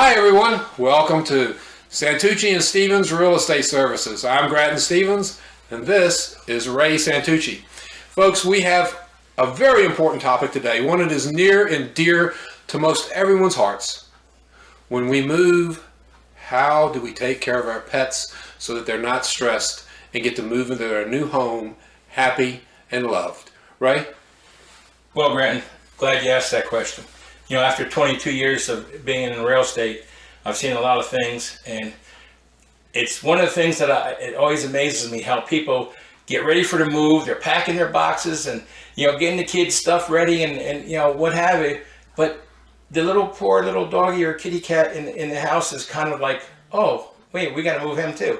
Hi everyone, welcome to Santucci and Stephens Real Estate Services. I'm Gratton Stephens and this is Ray Santucci. Folks, we have a very important topic today, one that is near and dear to most everyone's hearts. When we move, how do we take care of our pets so that they're not stressed and get to move into their new home happy and loved? Ray? Well, Gratton, glad you asked that question. You know, after 22 years of being in real estate, I've seen a lot of things, and it's one of the things that it always amazes me how people get ready for the move. They're packing their boxes and, getting the kids' stuff ready and what have you. But the poor little doggy or kitty cat in the house is kind of like, oh, wait, we got to move him too.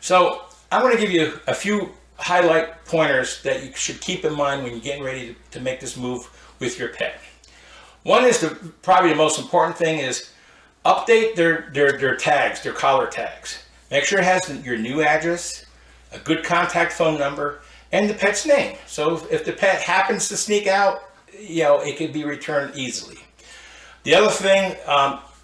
So I'm going to give you a few highlight pointers that you should keep in mind when you're getting ready to make this move with your pet. One is probably the most important thing is update their tags, their collar tags. Make sure it has your new address, a good contact phone number, and the pet's name. So if the pet happens to sneak out, it could be returned easily. The other thing,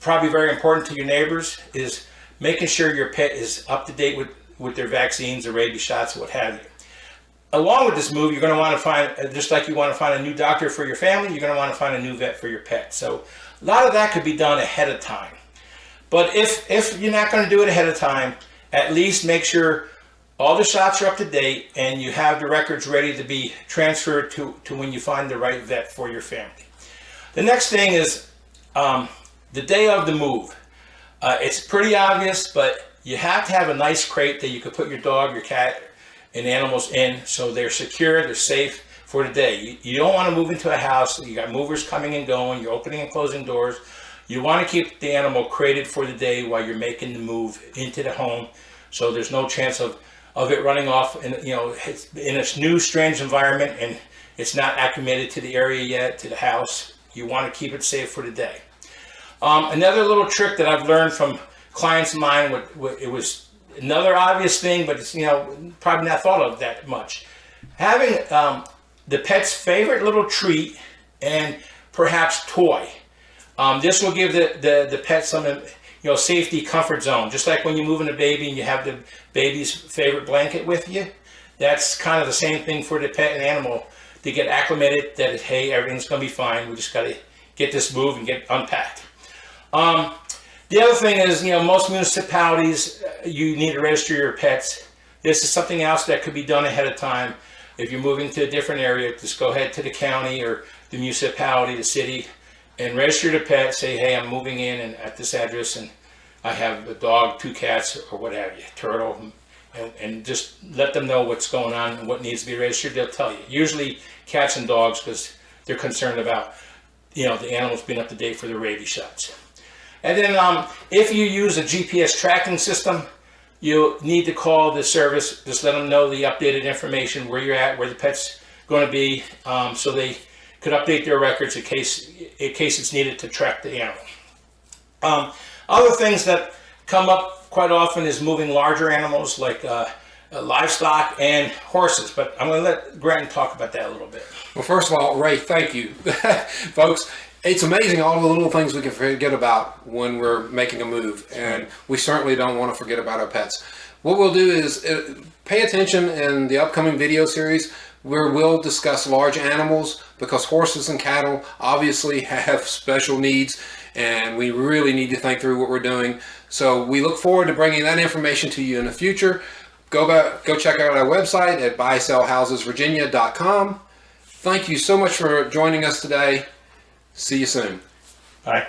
probably very important to your neighbors, is making sure your pet is up to date with their vaccines or rabies shots or what have you. Along with this move, you're going to want to find, just like you want to find a new doctor for your family, you're going to want to find a new vet for your pet. So a lot of that could be done ahead of time. But if you're not going to do it ahead of time, at least make sure all the shots are up to date and you have the records ready to be transferred to when you find the right vet for your family. The next thing is the day of the move. It's pretty obvious, but you have to have a nice crate that you could put your dog, your cat, and animals in so they're secure, they're safe for the day. You don't want to move into a house, you got movers coming and going, you're opening and closing doors. You want to keep the animal crated for the day while you're making the move into the home, so there's no chance of it running off and it's in a new strange environment and it's not acclimated to the area yet, to the house. You want to keep it safe for the day. Another little trick that I've learned from clients of mine, it was another obvious thing, but it's probably not thought of that much. Having the pet's favorite little treat and perhaps toy. This will give the pet some safety, comfort zone. Just like when you're moving a baby and you have the baby's favorite blanket with you, that's kind of the same thing for the pet and animal to get acclimated that hey, everything's going to be fine. We just got to get this moved and get unpacked. The other thing is, most municipalities, you need to register your pets. This is something else that could be done ahead of time. If you're moving to a different area, just go ahead to the county or the municipality, the city, and register the pet. Say, hey, I'm moving in and at this address, and I have a dog, 2 cats, or what have you, turtle, and just let them know what's going on and what needs to be registered. They'll tell you. Usually cats and dogs, because they're concerned about, the animals being up to date for their rabies shots. And then if you use a GPS tracking system, you need to call the service. Just let them know the updated information, where you're at, where the pet's going to be, so they could update their records in case it's needed to track the animal. Other things that come up quite often is moving larger animals like livestock and horses. But I'm going to let Gratton talk about that a little bit. Well, first of all, Ray, thank you. Folks, it's amazing all the little things we can forget about when we're making a move, and we certainly don't want to forget about our pets. What we'll do is pay attention in the upcoming video series where we'll discuss large animals, because horses and cattle obviously have special needs and we really need to think through what we're doing. So we look forward to bringing that information to you in the future. Go check out our website at buysellhousesvirginia.com. Thank you so much for joining us today. See you soon. Bye.